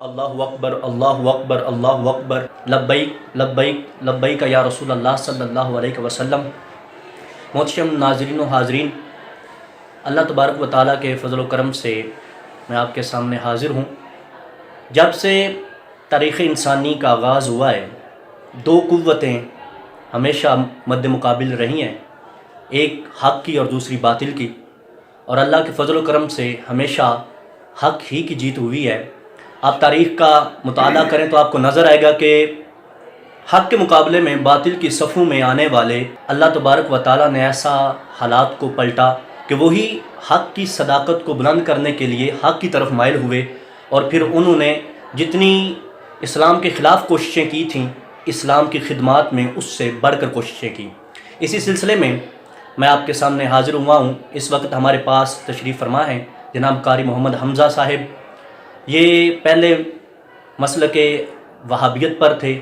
اللہ اکبر اللہ اکبر اللہ اکبر لبیک لبیک لبیک یا رسول اللہ صلی اللہ علیہ وسلم۔ محترم ناظرین و حاضرین، اللہ تبارک و تعالیٰ کے فضل و کرم سے میں آپ کے سامنے حاضر ہوں۔ جب سے تاریخ انسانی کا آغاز ہوا ہے، دو قوتیں ہمیشہ مد مقابل رہی ہیں، ایک حق کی اور دوسری باطل کی، اور اللہ کے فضل و کرم سے ہمیشہ حق ہی کی جیت ہوئی ہے۔ آپ تاریخ کا مطالعہ کریں تو آپ کو نظر آئے گا کہ حق کے مقابلے میں باطل کی صفوں میں آنے والے اللہ تبارک و تعالیٰ نے ایسا حالات کو پلٹا کہ وہی حق کی صداقت کو بلند کرنے کے لیے حق کی طرف مائل ہوئے، اور پھر انہوں نے جتنی اسلام کے خلاف کوششیں کی تھیں، اسلام کی خدمات میں اس سے بڑھ کر کوششیں کی۔ اسی سلسلے میں میں آپ کے سامنے حاضر ہوا ہوں۔ اس وقت ہمارے پاس تشریف فرما ہیں جناب قاری محمد حمزہ صاحب۔ یہ پہلے مسلک وہابیت پر تھے،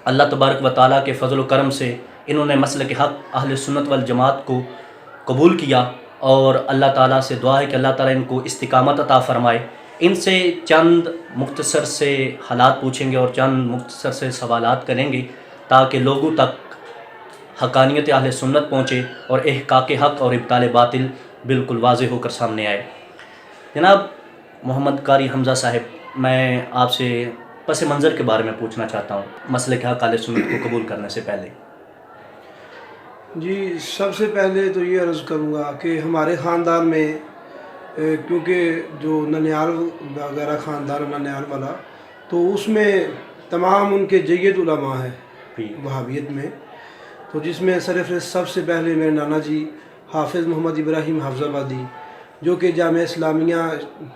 اللہ تبارک و تعالیٰ کے فضل و کرم سے انہوں نے مسلک حق اہل سنت والجماعت کو قبول کیا، اور اللہ تعالیٰ سے دعا ہے کہ اللہ تعالیٰ ان کو استقامت عطا فرمائے۔ ان سے چند مختصر سے حالات پوچھیں گے اور چند مختصر سے سوالات کریں گے تاکہ لوگوں تک حقانیت اہل سنت پہنچے اور احقاق حق اور ابطال باطل بالکل واضح ہو کر سامنے آئے۔ جناب محمد قاری حمزہ صاحب، میں آپ سے پس منظر کے بارے میں پوچھنا چاہتا ہوں مسلک حق اہل سنت کو قبول کرنے سے پہلے۔ جی، سب سے پہلے تو یہ عرض کروں گا کہ ہمارے خاندان میں کیونکہ جو ننیال وغیرہ خاندان ننیال والا، تو اس میں تمام ان کے جید علماء ہیں وہابیت میں، تو جس میں سرفہرست سب سے پہلے میرے نانا جی حافظ محمد ابراہیم حافظ آبادی، جو کہ جامعہ اسلامیہ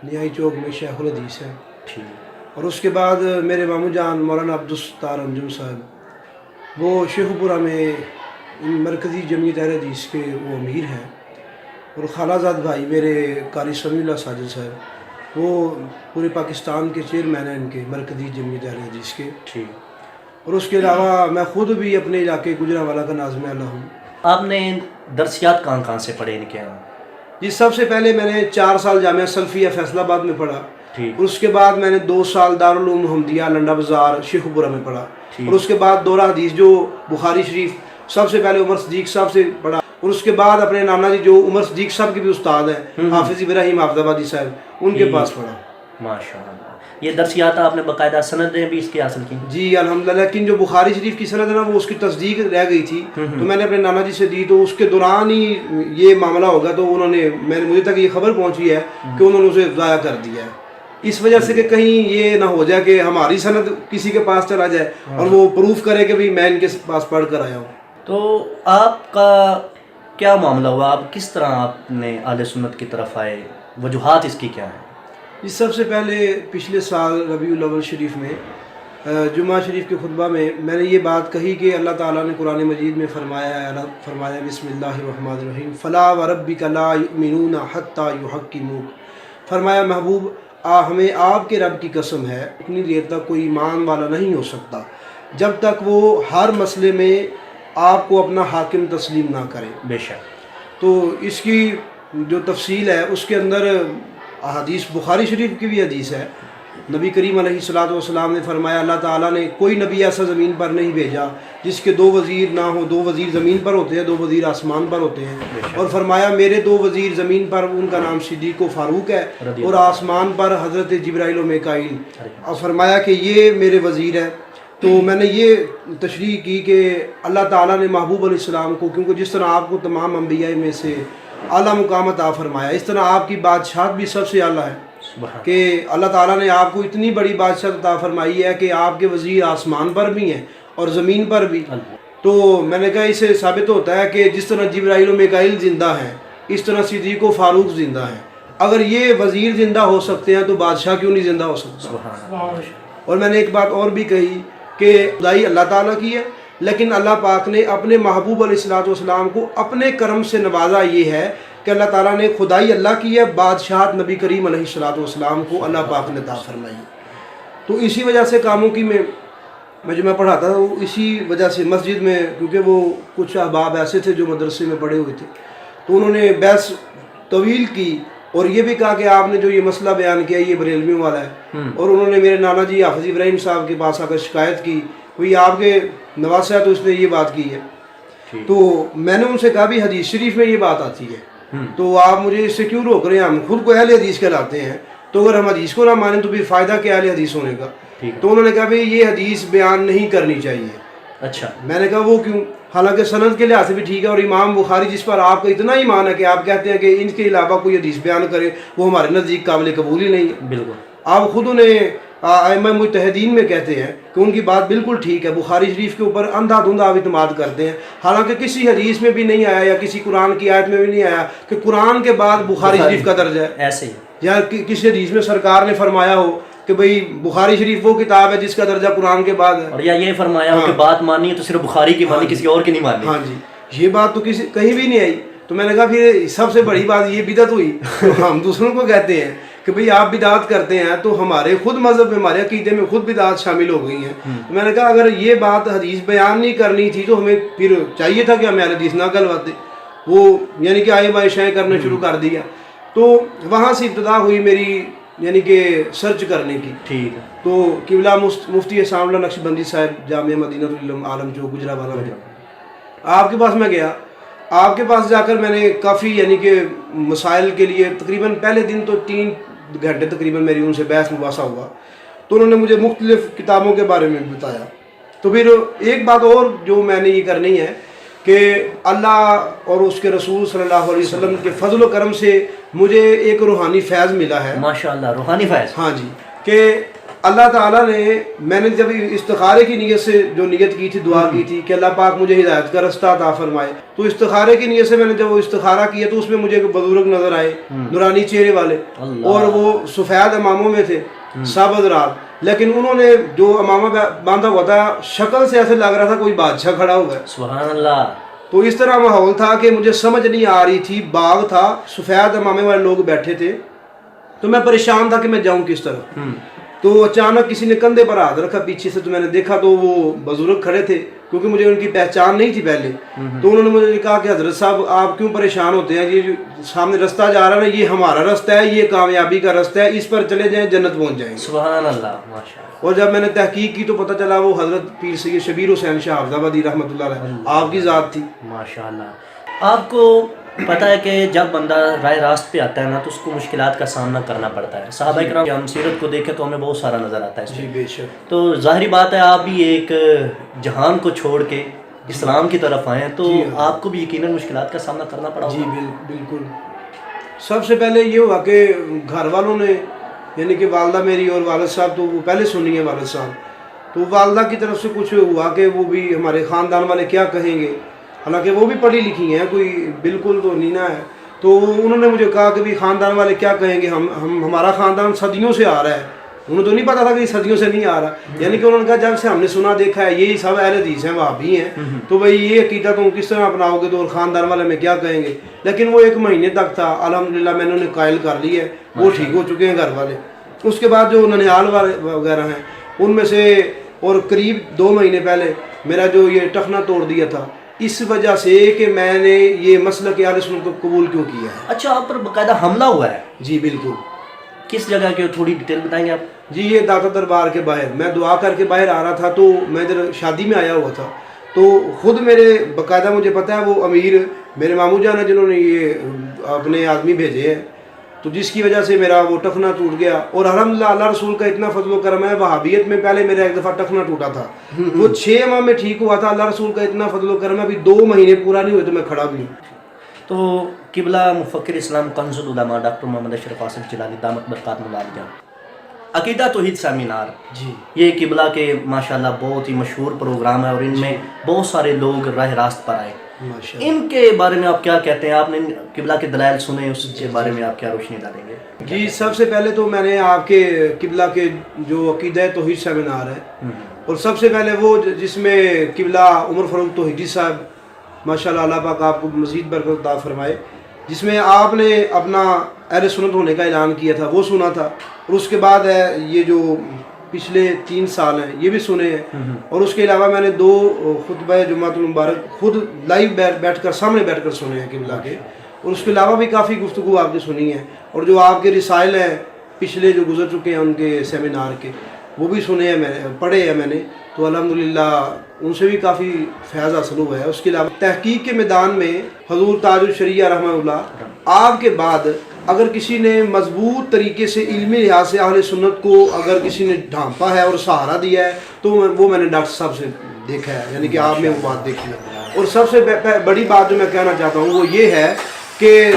نیائی چوک میں شیخ الحدیث ہیں، اور اس کے بعد میرے ماموں جان مولانا عبدالستار انجم صاحب، وہ شیخ پورہ میں مرکزی جمعیت اہل حدیث کے وہ امیر ہیں، اور خالہ زاد بھائی میرے قاری سمیع اللہ ساجد صاحب، وہ پورے پاکستان کے چیئرمین ہیں ان کے مرکزی جمعیت اہل حدیث کے، اور اس کے علاوہ میں خود بھی اپنے علاقے گجرانوالہ کا ناظم اعلیٰ ہوں۔ آپ نے درسیات کہاں سے پڑھے ان کے یہاں؟ جی، سب سے پہلے میں نے 4 سال جامعہ سلفیہ فیصل آباد میں پڑھا، اور اس کے بعد میں نے 2 سال دارالعلوم محمدیہ لنڈا بازار شیخ پورہ میں پڑھا، اور اس کے بعد دورہ حدیث جو بخاری شریف سب سے پہلے عمر صدیق صاحب سے پڑھا، اور اس کے بعد اپنے نانا جی جو عمر صدیق صاحب کے بھی استاد ہیں حافظ ابراہیم حافظ آبادی صاحب، ان کے پاس پڑھا۔ ماشاءاللہ، یہ درسیات آپ نے باقاعدہ سندیں بھی اس کی حاصل کی؟ جی الحمدللہ، لیکن جو بخاری شریف کی سند ہے نا، وہ اس کی تصدیق رہ گئی تھی، تو میں نے اپنے نانا جی سے دی، تو اس کے دوران ہی یہ معاملہ ہوگا، تو انہوں نے مجھے تک یہ خبر پہنچی ہے کہ انہوں نے اسے ضائع کر دیا ہے، اس وجہ سے کہ کہیں یہ نہ ہو جائے کہ ہماری سند کسی کے پاس چلا جائے اور وہ پروف کرے کہ میں ان کے پاس پڑھ کر آیا ہوں۔ تو آپ کا کیا معاملہ ہوا؟ آپ کس طرح آپ نے اہل سنت کی طرف آئے؟ وجوہات اس کی کیا ہیں؟ اس سب سے پہلے پچھلے سال ربیع الاول شریف میں جمعہ شریف کے خطبہ میں نے یہ بات کہی کہ اللہ تعالیٰ نے قرآن مجید میں فرمایا بسم اللہ الرحمن الرحیم فلا وربک لا یؤمنون حتی یحکموک، فرمایا محبوب ہمیں آپ کے رب کی قسم ہے، اتنی دیر تک کوئی ایمان والا نہیں ہو سکتا جب تک وہ ہر مسئلے میں آپ کو اپنا حاکم تسلیم نہ کرے۔ بے شک۔ تو اس کی جو تفصیل ہے اس کے اندر حدیث بخاری شریف کی بھی حدیث ہے، نبی کریم علیہ الصلوۃ والسلام نے فرمایا اللہ تعالیٰ نے کوئی نبی ایسا زمین پر نہیں بھیجا جس کے 2 وزیر نہ ہوں، 2 وزیر زمین پر ہوتے ہیں، 2 وزیر آسمان پر ہوتے ہیں، اور فرمایا میرے 2 وزیر زمین پر ان کا نام صدیق و فاروق ہے، اور آسمان پر حضرت جبرائیل و میکائیل، اور فرمایا کہ یہ میرے وزیر ہیں۔ تو میں نے یہ تشریح کی کہ اللہ تعالیٰ نے محبوب علیہ السلام کو، کیونکہ جس طرح آپ کو تمام انبیاء میں سے اعلیٰ مقام عطا فرمایا، اس طرح آپ کی بادشاہت بھی سب سے اعلیٰ ہے، کہ اللہ تعالیٰ نے آپ کو اتنی بڑی بادشاہت عطا فرمائی ہے کہ آپ کے وزیر آسمان پر بھی ہیں اور زمین پر بھی۔ تو میں نے کہا اس سے ثابت ہوتا ہے کہ جس طرح جبرائیل و میکائیل زندہ ہیں، اس طرح صدیق و فاروق زندہ ہیں۔ اگر یہ وزیر زندہ ہو سکتے ہیں تو بادشاہ کیوں نہیں زندہ ہو سکتا؟ اور میں نے ایک بات اور بھی کہی کہ خدائی اللہ تعالیٰ کی ہے، لیکن اللہ پاک نے اپنے محبوب علیہ الصلوۃ والسلام کو اپنے کرم سے نوازا، یہ ہے کہ اللہ تعالیٰ نے خدائی اللہ کی ہے، بادشاہت نبی کریم علیہ الصلوۃ والسلام کو اللہ پاک نے عطا فرمائی۔ تو اسی وجہ سے کاموں کی میں جو پڑھاتا تھا، وہ اسی وجہ سے مسجد میں، کیونکہ وہ کچھ احباب ایسے تھے جو مدرسے میں پڑھے ہوئے تھے، تو انہوں نے بحث طویل کی، اور یہ بھی کہا کہ آپ نے جو یہ مسئلہ بیان کیا یہ بریلویوں والا ہے، اور انہوں نے میرے نانا جی حافظ ابراہیم صاحب کے پاس آ کر شکایت کی، کوئی آپ کے نواسہ ہے تو اس نے یہ بات کی ہے. تو میں نے ان سے کہا بھی حدیث شریف میں یہ بات آتی ہے، تو آپ مجھے اس سے کیوں روک رہے ہیں؟ ہم خود کو اہل حدیث کہلاتے ہیں، تو اگر ہم حدیث کو نہ مانیں تو پھر فائدہ کیا اہل حدیث ہونے کا؟ تو انہوں نے کہا بھی یہ حدیث بیان نہیں کرنی چاہیے. اچھا. میں نے کہا وہ کیوں؟ حالانکہ سند کے لحاظ سے بھی ٹھیک ہے، اور امام بخاری جس پر آپ کا اتنا ایمان ہے کہ آپ کہتے ہیں کہ ان کے علاوہ کوئی حدیث بیان کرے وہ ہمارے نزدیک قابل قبول ہی نہیں ہے. بالکل. آپ خود انہیں ائمہ مجتہدین میں کہتے ہیں کہ ان کی بات بالکل ٹھیک ہے، بخاری شریف کے اوپر اندھا دھندھا آپ اعتماد کرتے ہیں، حالانکہ کسی حدیث میں بھی نہیں آیا یا کسی قرآن کی آیت میں بھی نہیں آیا کہ قرآن کے بعد بخاری شریف کا درجہ ہے. ایسے ہی. یا کسی حدیث میں سرکار نے فرمایا ہو کہ بھئی بخاری شریف وہ کتاب ہے جس کا درجہ قرآن کے بعد ہے، اور یا یہ فرمایا ہو کہ بات ماننی ہے تو صرف بخاری کی مانی، کسی اور کی نہیں ماننی. ہاں جی، یہ بات تو کہیں بھی نہیں آئی. تو میں نے کہا پھر سب سے بڑی بات یہ بدعت ہوئی. ہم دوسروں کو کہتے ہیں کہ بھئی آپ بدعت کرتے ہیں، تو ہمارے خود مذہب میں، ہمارے عقیدے میں خود بدعت شامل ہو گئی ہیں. تو میں نے کہا اگر یہ بات حدیث بیان نہیں کرنی تھی تو ہمیں پھر چاہیے تھا کہ ہمیں حدیث نہ کہلواتے. وہ یعنی کہ آئے بائے شائیں کرنا شروع کر دیا. تو وہاں سے ابتدا ہوئی میری یعنی کہ سرچ کرنے کی. ٹھیک ہے. تو قبلہ مفتی احسان اللہ نقشبندی صاحب جامعہ مدینہ العلم عالم جو گجرانوالہ میں، آپ کے پاس میں گیا. آپ کے پاس جا کر میں نے کافی یعنی کہ مسائل کے لیے تقریباً پہلے دن تو 3 گھنٹے تقریباً میری ان سے بحث مباحثہ ہوا. تو انہوں نے مجھے مختلف کتابوں کے بارے میں بتایا. تو پھر ایک بات اور جو میں نے یہ کرنی ہے کہ اللہ اور اس کے رسول صلی اللہ علیہ وسلم کے فضل و کرم سے مجھے ایک روحانی فیض ملا ہے. ماشاءاللہ، روحانی فیض. ہاں جی، کہ اللہ تعالیٰ نے، میں نے جب استخارے کی نیت سے جو نیت کی تھی، دعا کی تھی کہ اللہ پاک مجھے ہدایت کا رستہ عطا فرمائے، تو استخارے کی نیت سے میں نے جب وہ استخارہ کیا تو اس میں مجھے ایک بزرگ نظر آئے، نورانی چہرے والے، اور وہ سفید اماموں میں تھے سب حضرات، لیکن انہوں نے جو امامہ باندھا ہوا تھا شکل سے ایسے لگ رہا تھا کوئی بادشاہ کھڑا ہوا ہے. سبحان اللہ. تو اس طرح ماحول تھا کہ مجھے سمجھ نہیں آ رہی تھی. باغ تھا، سفید امامے والے لوگ بیٹھے تھے، تو میں پریشان تھا کہ میں جاؤں کس طرح. تو اچانک کسی نے کندھے پر ہاتھ رکھا پیچھے سے، تو میں نے دیکھا تو وہ بزرگ کھڑے تھے، کیونکہ مجھے ان کی پہچان نہیں تھی پہلے. تو انہوں نے مجھے کہا کہ حضرت صاحب آپ کیوں پریشان ہوتے ہیں؟ یہ جو سامنے رستہ جا رہا ہے نا، یہ ہمارا رستہ ہے، یہ کامیابی کا رستہ ہے، اس پر چلے جائیں جنت پہنچ جائیں گے. سبحان اللہ. ماشاءاللہ. اور جب میں نے تحقیق کی تو پتہ چلا وہ حضرت پیر سید شبیر حسین شاہ حافظ آبادی رحمۃ اللہ علیہ آپ کی ذات تھی. ماشاءاللہ. آپ کو پتہ ہے کہ جب بندہ راہ راست پہ آتا ہے نا تو اس کو مشکلات کا سامنا کرنا پڑتا ہے. صحابہ کرام ہم سیرت کو دیکھیں تو ہمیں بہت سارا نظر آتا ہے اس جی میں. بے شک. تو ظاہری بات ہے آپ بھی ایک جہان کو چھوڑ کے اسلام کی طرف آئے ہیں، تو آپ کو بھی یقیناً مشکلات کا سامنا کرنا پڑا ہوگا. جی بالکل. سب سے پہلے یہ ہوا کہ گھر والوں نے، یعنی کہ والدہ میری اور والد صاحب، تو وہ پہلے سنی ہے والد صاحب، تو والدہ کی طرف سے کچھ ہوا کہ وہ بھی ہمارے خاندان والے کیا کہیں گے، حالانکہ وہ بھی پڑھی لکھی ہیں، کوئی بالکل تو نینا ہے. تو انہوں نے مجھے کہا کہ بھی خاندان والے کیا کہیں گے، ہمارا خاندان صدیوں سے آ رہا ہے. انہیں تو نہیں پتا تھا کہ یہ صدیوں سے نہیں آ رہا، یعنی کہ انہوں نے کہا جب سے ہم نے سنا دیکھا ہے یہی سب اہل حدیث ہیں، وہابی ہیں، تو بھائی یہ عقیدہ تم کس طرح اپناؤ گے، تو اور خاندان والے میں کیا کہیں گے. لیکن وہ 1 مہینے تک تھا، الحمدللہ میں نے انہیں قائل کر لی ہے، وہ ٹھیک ہو چکے ہیں گھر والے. اس کے بعد جو ننیال والے وغیرہ ہیں ان میں سے، اور قریب 2 مہینے پہلے میرا جو یہ ٹخنا توڑ دیا تھا، اس وجہ سے کہ میں نے یہ مسلک اہل سنت کو قبول کیوں کیا ہے. اچھا، آپ پر باقاعدہ حملہ ہوا ہے؟ جی بالکل. کس جگہ کے تھوڑی ڈیٹیل بتائیں گے آپ؟ جی یہ داتا دربار کے باہر، میں دعا کر کے باہر آ رہا تھا، تو میں ادھر شادی میں آیا ہوا تھا، تو خود میرے باقاعدہ مجھے پتہ ہے وہ امیر میرے ماموں جان ہیں جنہوں نے یہ اپنے آدمی بھیجے ہیں، تو جس کی وجہ سے میرا وہ ٹخنا ٹوٹ گیا. اور الحمدللہ اللہ رسول کا اتنا فضل و کرم ہے. وہابیت میں پہلے میرا 1 دفعہ ٹخنا ٹوٹا تھا، وہ 6 ماہ میں ٹھیک ہوا تھا. اللہ رسول کا اتنا فضل و کرم ہے، ابھی 2 مہینے پورا نہیں ہوئے تو میں کھڑا بھی ہوں. تو قبلہ مفکر اسلام کنز العلماء ڈاکٹر محمد اشرف آصف جلالی دامت برکاتہ العالیہ، عقیدہ توحید سیمینار، جی یہ قبلہ کے ماشاءاللہ بہت ہی مشہور پروگرام ہے، اور ان میں بہت سارے لوگ راہ راست پر آئے. ان کے بارے میں آپ کیا کہتے ہیں؟ آپ نے قبلہ کے دلائل سنے، اس کے بارے میں آپ کیا روشنی ڈالیں گے؟ جی سب سے پہلے تو میں نے آپ کے قبلہ کے جو عقیدہ توحید سیمینار ہے، اور سب سے پہلے وہ جس میں قبلہ عمر فاروق توحیدی صاحب ماشاءاللہ اللہ پاک آپ کو مزید برکت عطا فرمائے، جس میں آپ نے اپنا اہل سنت ہونے کا اعلان کیا تھا، وہ سنا تھا. اور اس کے بعد ہے یہ جو پچھلے 3 سال ہیں یہ بھی سنے ہیں. اور اس کے علاوہ میں نے 2 خطبہ جمعۃ المبارک خود لائیو بیٹھ کر سامنے بیٹھ کر سنے ہیں قبلہ کے. اور اس کے علاوہ بھی کافی گفتگو آپ نے سنی ہے، اور جو آپ کے رسائل ہیں پچھلے جو گزر چکے ہیں ان کے سیمینار کے، وہ بھی سنے ہیں، میں نے پڑھے ہیں میں نے، تو الحمدللہ ان سے بھی کافی فیض حاصل ہوا ہے۔ اس کے علاوہ تحقیق کے میدان میں حضور تاج الشریعہ رحمہ اللہ آپ کے بعد اگر کسی نے مضبوط طریقے سے علمی لحاظ سے اہل سنت کو اگر کسی نے ڈھانپا ہے اور سہارا دیا ہے تو وہ میں نے ڈاکٹر صاحب سے دیکھا ہے، یعنی کہ آپ نے وہ بات دیکھی ہے۔ اور سب سے بڑی بات جو میں کہنا چاہتا ہوں وہ یہ ہے کہ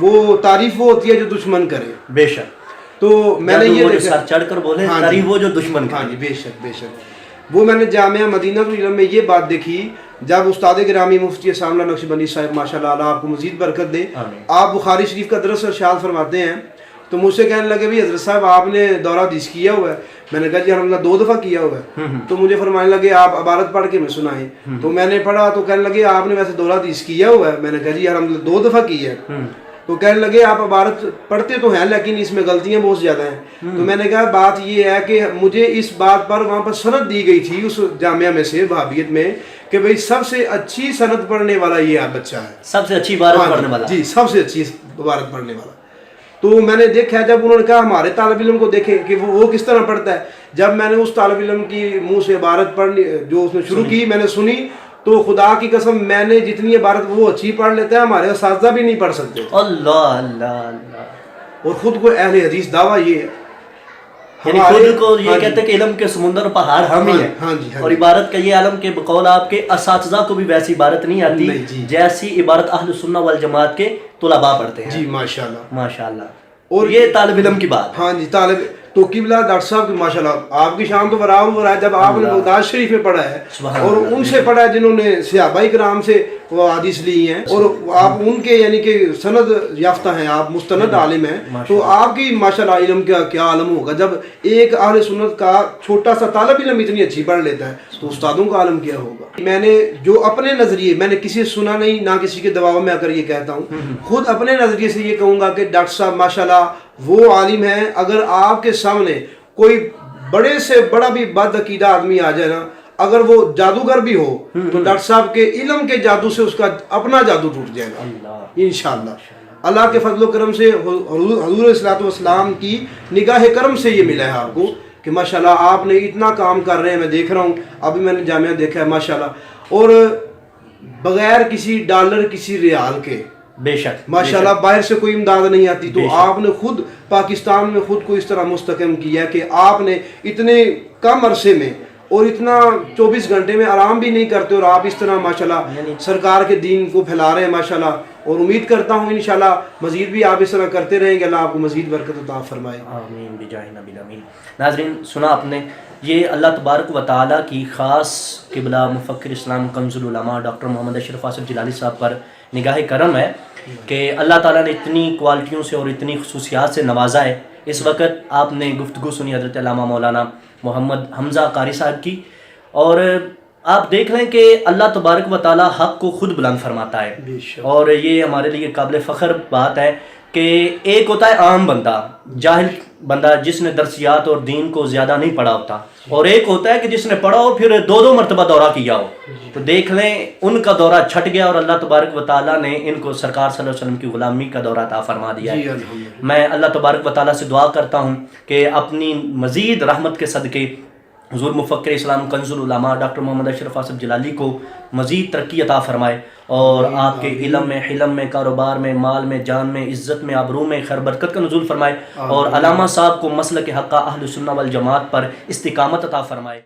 وہ تعریف وہ ہوتی ہے جو دشمن کرے۔ بے شک، تو میں نے یہ سر چڑھ کر بولے تعریف وہ جو دشمن کرے۔ ہاں جی، بے شک بے شک۔ وہ میں نے جامعہ مدینہ العلم میں یہ بات دیکھی جب استاد گرامی مفتی ساملہ نقشبندی صاحب ماشاءاللہ اللہ آپ کو مزید برکت دے، آپ بخاری شریف کا درس ارشاد فرماتے ہیں، تو مجھ سے کہنے لگے بھی حضرت صاحب آپ نے دورہ حدیث کیا ہوا ہے؟ میں نے کہا جی الحمدللہ 2 دفعہ کیا ہوا ہے۔ تو مجھے فرمانے لگے آپ عبارت پڑھ کے میں سنائیں، تو میں نے پڑھا تو کہنے لگے آپ نے ویسے دورہ حدیث کیا ہوا ہے؟ میں نے کہا جی الحمدللہ 2 دفعہ کی ہے۔ تو کہنے لگے آپ عبارت پڑھتے تو ہیں لیکن اس میں غلطیاں بہت زیادہ ہیں۔ تو میں نے کہا بات یہ ہے کہ مجھے اس بات پر وہاں پر سند دی گئی تھی اس جامعہ میں سے وہابیت میں کہ بھئی سب سے اچھی سند پڑھنے والا یہ بچہ ہے، سب سے اچھی عبارت پڑھنے والا، جی سب سے اچھی عبارت پڑھنے والا۔ تو میں نے دیکھا جب انہوں نے کہا ہمارے طالب علم کو دیکھیں کہ وہ کس طرح پڑھتا ہے، جب میں نے اس طالب علم کی منہ سے عبارت پڑھنی جو اس نے شروع کی میں نے سنی، تو خدا کی قسم میں نے جتنی عبارت وہ اچھی پڑھ لیتا ہے ہمارے اساتذہ بھی نہیں پڑھ سکتے۔ اللہ اللہ اللہ۔ اور خود کو اہل حدیث دعویٰ یہ ہے، یعنی خود کو یہ کہتے ہیں کہ علم کے سمندر پہاڑ ہم ہی ہیں، اور عبارت کا یہ عالم کے بقول آپ کے اساتذہ کو بھی ویسی عبارت نہیں آتی جیسی عبارت اہل سنہ والجماعت کے طلباء پڑھتے ہیں۔ جی ماشاءاللہ ماشاءاللہ۔ اور یہ طالب علم کی بات، ہاں جی طالب تو قبلہ ڈاکٹر صاحب کی ماشاءاللہ آپ کی شان تو برابر ہو رہا ہے جب آپ نے بغداد شریف میں پڑھا ہے اور ان سے پڑھا ہے جنہوں نے صحابہ کرام سے وہ حدیث لی ہیں، اور آپ ان کے یعنی کہ سند یافتہ ہیں، آپ مستند عالم ہیں، تو آپ کی ماشاءاللہ علم کا کیا عالم ہوگا جب ایک اہل سنت کا چھوٹا سا طالب علم اتنی اچھی پڑھ لیتا ہے تو استادوں کا عالم کیا ہوگا۔ میں نے جو اپنے نظریے، میں نے کسی سے سنا نہیں نہ کسی کے دباؤ میں آ کر یہ کہتا ہوں، خود اپنے نظریے سے یہ کہوں گا کہ ڈاکٹر صاحب ماشاءاللہ وہ عالم ہیں، اگر آپ کے سامنے کوئی بڑے سے بڑا بھی بد عقیدہ آدمی آ جائے نا، اگر وہ جادوگر بھی ہو تو ڈاکٹر صاحب کے علم کے جادو سے اس کا اپنا جادو ٹوٹ جائے گا انشاءاللہ۔ اللہ کے فضل و کرم سے حضور علیہ الصلوۃ والسلام کی نگاہ کرم سے یہ ملا ہے آپ کو کہ ماشاءاللہ آپ نے اتنا کام کر رہے ہیں، میں دیکھ رہا ہوں ابھی میں نے جامعہ دیکھا ہے ماشاءاللہ، اور بغیر کسی ڈالر کسی ریال کے، بے شک ماشاءاللہ باہر سے کوئی امداد نہیں آتی، تو آپ نے خود پاکستان میں خود کو اس طرح مستحکم کیا کہ آپ نے اتنے کم عرصے میں اور اتنا 24 گھنٹے میں آرام بھی نہیں کرتے، اور آپ اس طرح ماشاءاللہ سرکار کے دین کو پھیلا رہے ہیں ماشاءاللہ، اور امید کرتا ہوں انشاءاللہ مزید بھی آپ اس طرح کرتے رہیں گے، اللہ آپ کو مزید برکت عطا فرمائے، آمین بجاہ نبی الامین۔ ناظرین سنا آپ نے، یہ اللہ تبارک و تعالیٰ کی خاص قبلہ مفکر اسلام کنز العلماء ڈاکٹر محمد اشرف آصف جلالی صاحب پر نگاہ کرم ہے کہ اللہ تعالیٰ نے اتنی کوالٹیوں سے اور اتنی خصوصیات سے نوازا ہے۔ اس وقت آپ نے گفتگو سنی حضرت علامہ مولانا محمد حمزہ قاری صاحب کی، اور آپ دیکھ لیں کہ اللہ تبارک و تعالیٰ حق کو خود بلند فرماتا ہے، اور یہ ہمارے لیے قابل فخر بات ہے کہ ایک ہوتا ہے عام بندہ، جاہل بندہ جس نے درسیات اور دین کو زیادہ نہیں پڑھا ہوتا، اور ایک ہوتا ہے کہ جس نے پڑھا ہو پھر 2 مرتبہ دورہ کیا ہو، تو دیکھ لیں ان کا دورہ چھٹ گیا اور اللہ تبارک و تعالیٰ نے ان کو سرکار صلی اللہ علیہ وسلم کی غلامی کا دورہ عطا فرما دیا ہے۔ میں اللہ تبارک و تعالیٰ سے دعا کرتا ہوں کہ اپنی مزید رحمت کے صدقے حضور مفکر اسلام کنز العلماء ڈاکٹر محمد اشرف آصف جلالی کو مزید ترقی عطا فرمائے، اور آپ کے علم میں، حلم میں، کاروبار میں، مال میں، جان میں، عزت میں، آبرو میں خیر برکت کا نزول فرمائے، اور علامہ صاحب کو مسلک حقہ اہل سنہ والجماعت پر استقامت عطا فرمائے۔